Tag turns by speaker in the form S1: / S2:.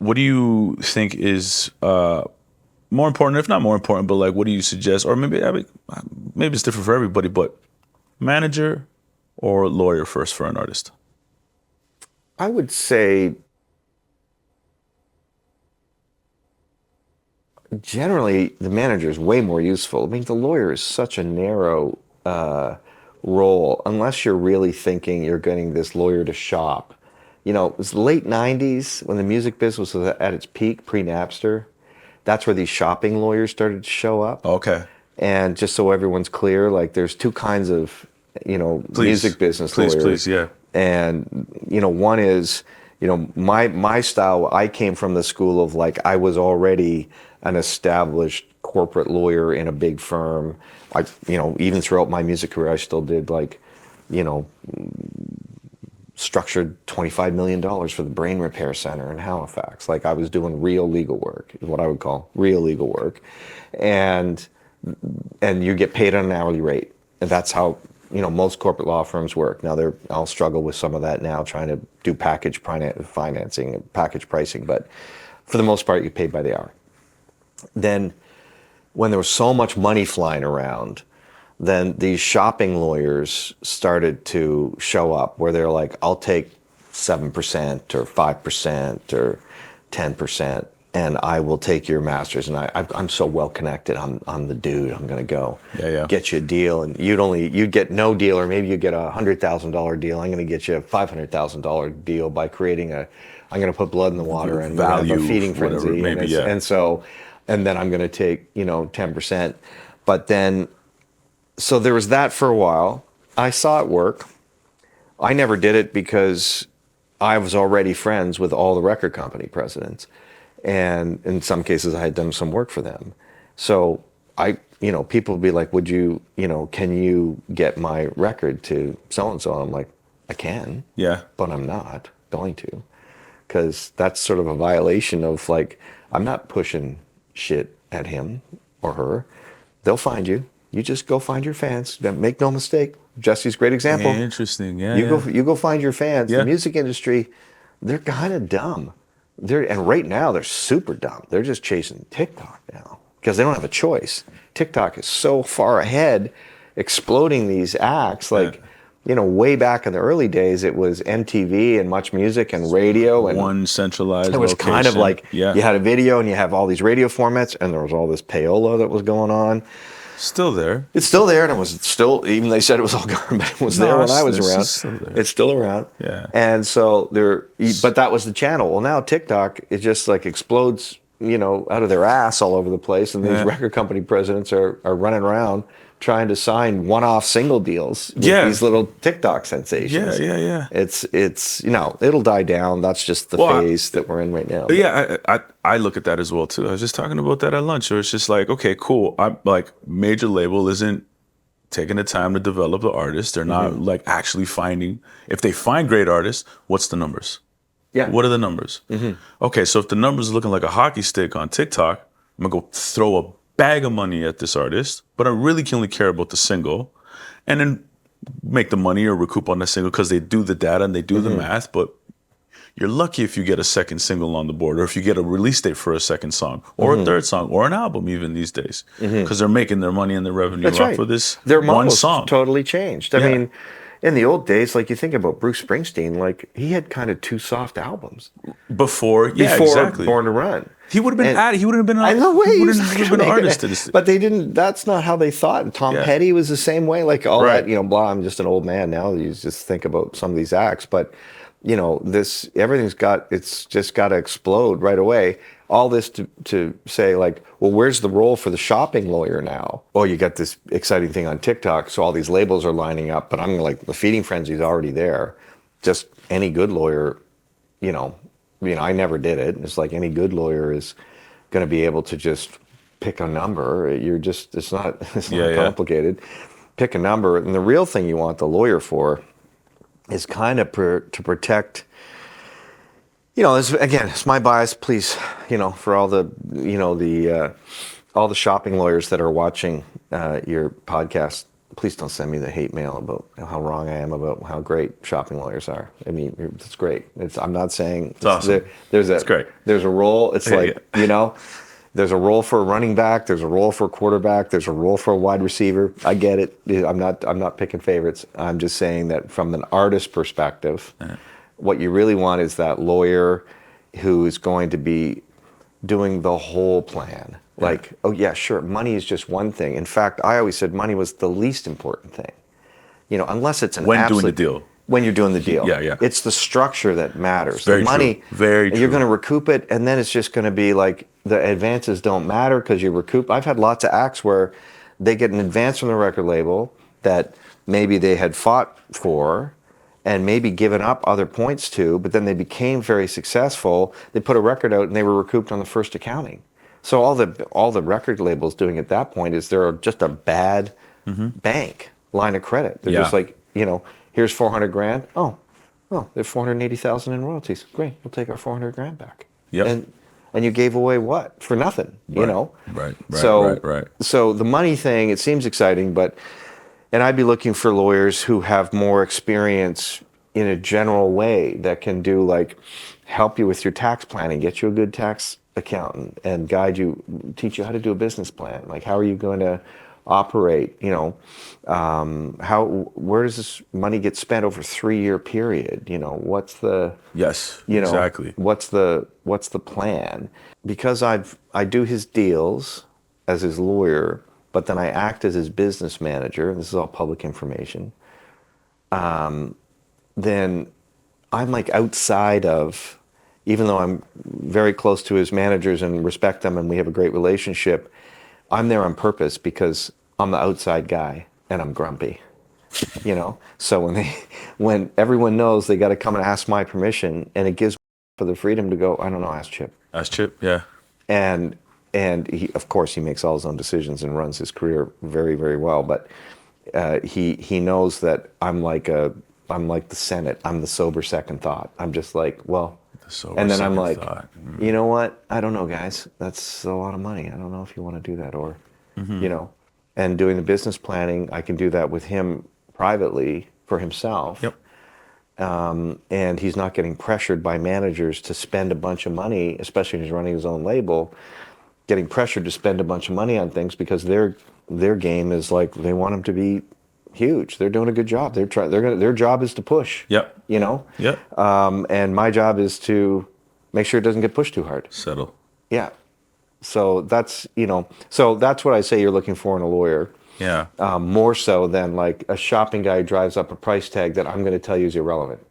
S1: what do you think is more important, if not more important, but like, what do you suggest? Or maybe, I mean, maybe it's different for everybody, but manager or lawyer first for an artist?
S2: I would say generally the manager is way more useful. I mean, the lawyer is such a narrow role unless you're really thinking you're getting this lawyer to shop. You know, it was the late 90s when the music business was at its peak, pre-Napster. That's where these shopping lawyers started to show up.
S1: Okay.
S2: And just so everyone's clear, like there's two kinds of,
S1: Please.
S2: music business
S1: Please,
S2: lawyers.
S1: please, yeah.
S2: And, one is, my style, I came from the school of like, I was already an established corporate lawyer in a big firm. Even throughout my music career, I still did like, structured $25 million for the Brain Repair Center in Halifax. Like I was doing real legal work, is what I would call real legal work. And you get paid on an hourly rate. And that's how, most corporate law firms work. Now I'll struggle with some of that now, trying to do package financing, package pricing, but for the most part, you get paid by the hour. Then when there was so much money flying around, then these shopping lawyers started to show up where they're like, I'll take 7% or 5% or 10%, and I will take your masters. And I'm so well connected. I'm the dude. I'm going to go get you a deal. And you'd get no deal, or maybe you get a $100,000 deal. I'm going to get you a $500,000 deal by creating I'm going to put blood in the water and
S1: value,
S2: have a feeding frenzy.
S1: Whatever, maybe,
S2: and then I'm going to take, 10%. But then, so there was that for a while. I saw it work. I never did it because I was already friends with all the record company presidents. And in some cases, I had done some work for them. So people would be like, would you, can you get my record to so-and-so? I'm like, I can.
S1: Yeah.
S2: But I'm not going to. Because that's sort of a violation of like, I'm not pushing shit at him or her. They'll find you. You just go find your fans. Make no mistake. Jesse's a great example.
S1: Interesting. Yeah.
S2: You go find your fans.
S1: Yeah.
S2: The music industry, they're kind of dumb. And right now they're super dumb. They're just chasing TikTok now because they don't have a choice. TikTok is so far ahead, exploding these acts. Like, way back in the early days, it was MTV and Much Music and radio and
S1: one centralized.
S2: It was
S1: location.
S2: kind of like you had a video and you have all these radio formats, and there was all this payola that was going on.
S1: Still there.
S2: It's still there, and it was still, even they said it was all gone, but it was there when I was around. It's still around.
S1: Yeah.
S2: And so but that was the channel. Well, now TikTok, it just like explodes, out of their ass all over the place, and these record company presidents are running around trying to sign one-off single deals with these little TikTok sensations.
S1: Yeah.
S2: It's it'll die down. That's just the phase that we're in right now.
S1: Yeah, I look at that as well too. I was just talking about that at lunch. Where it's just like, okay, cool. I'm like, major label isn't taking the time to develop the artist. They're not like actually finding. If they find great artists, what's the numbers?
S2: Yeah.
S1: What are the numbers? Okay, so if the numbers are looking like a hockey stick on TikTok, I'm gonna go throw a bag of money at this artist, but I really can only care about the single, and then make the money or recoup on the single because they do the data and they do the math. But you're lucky if you get a second single on the board, or if you get a release date for a second song, or a third song, or an album even these days, because they're making their money and their revenue off of this
S2: their
S1: one song.
S2: Totally changed. I mean, in the old days, like you think about Bruce Springsteen, like he had kind of two soft albums
S1: before exactly.
S2: Born to Run.
S1: He would have been at it. He wouldn't have been.
S2: I know way.
S1: He wouldn't have been an artist.
S2: But they didn't. That's not how they thought. And Tom Petty was the same way. Like all that, blah. I'm just an old man now. You just think about some of these acts, but it's just got to explode right away. All this to say like, well, where's the role for the shopping lawyer now? Oh, you got this exciting thing on TikTok, so all these labels are lining up. But I'm like, the feeding frenzy is already there. Just any good lawyer, I never did it. It's like any good lawyer is going to be able to just pick a number. It's not complicated. Pick a number, and the real thing you want the lawyer for is kind of to protect. It's my bias. Please, for all the, all the shopping lawyers that are watching your podcast, please don't send me the hate mail about how wrong I am about how great shopping lawyers are. I mean, it's great. I'm not saying
S1: It's awesome.
S2: It's
S1: great.
S2: There's a role. It's like,
S1: Yeah.
S2: you know, there's a role for a running back. There's a role for a quarterback. There's a role for a wide receiver. I get it. I'm not picking favorites. I'm just saying that from an artist perspective, what you really want is that lawyer who is going to be doing the whole plan. Like, oh yeah, sure, money is just one thing. In fact, I always said money was the least important thing. You know, unless it's an
S1: When
S2: absolute,
S1: doing the deal.
S2: When you're doing the deal.
S1: Yeah, yeah.
S2: It's the structure that matters.
S1: Very
S2: the money,
S1: true. Very
S2: you're
S1: true.
S2: going to recoup it, and then it's just going to be like the advances don't matter because you recoup. I've had lots of acts where they get an advance from the record label that maybe they had fought for and maybe given up other points to, but then they became very successful. They put a record out and they were recouped on the first accounting. So all the record labels doing at that point is they're just a bad bank line of credit. They're just like, you know, here's 400 grand. Oh, there's 480,000 in royalties. Great, we'll take our 400 grand back.
S1: Yep.
S2: And you gave away what? For nothing, you know?
S1: Right.
S2: So the money thing, it seems exciting, and I'd be looking for lawyers who have more experience in a general way that can do like help you with your tax planning, get you a good tax accountant and guide you, teach you how to do a business plan. Like how are you going to operate, you know, where does this money get spent over a 3-year period? You know, what's the,
S1: Yes,
S2: you know,
S1: exactly.
S2: what's the plan? Because I do his deals as his lawyer, but then I act as his business manager, and this is all public information, then I'm like outside of, even though I'm very close to his managers and respect them and we have a great relationship, I'm there on purpose because I'm the outside guy and I'm grumpy, you know? So when everyone knows they got to come and ask my permission, and it gives for the freedom to go, I don't know, ask Chip.
S1: Ask Chip, yeah.
S2: And he, of course, he makes all his own decisions and runs his career very, very well. But he knows that I'm like the Senate. I'm the sober second thought. I'm just like, well, and then I'm like, you know what? I don't know, guys. That's a lot of money. I don't know if you want to do that, or you know. And doing the business planning, I can do that with him privately for himself.
S1: Yep.
S2: And he's not getting pressured by managers to spend a bunch of money, especially when he's running his own label, getting pressured to spend a bunch of money on things because their game is like they want him to be huge. They're doing a good job. Their job is to push.
S1: Yep.
S2: You know.
S1: Yep.
S2: And my job is to make sure it doesn't get pushed too hard.
S1: Settle.
S2: Yeah. So that's what I say you're looking for in a lawyer.
S1: Yeah.
S2: More so than like a shopping guy who drives up a price tag that I'm going to tell you is irrelevant.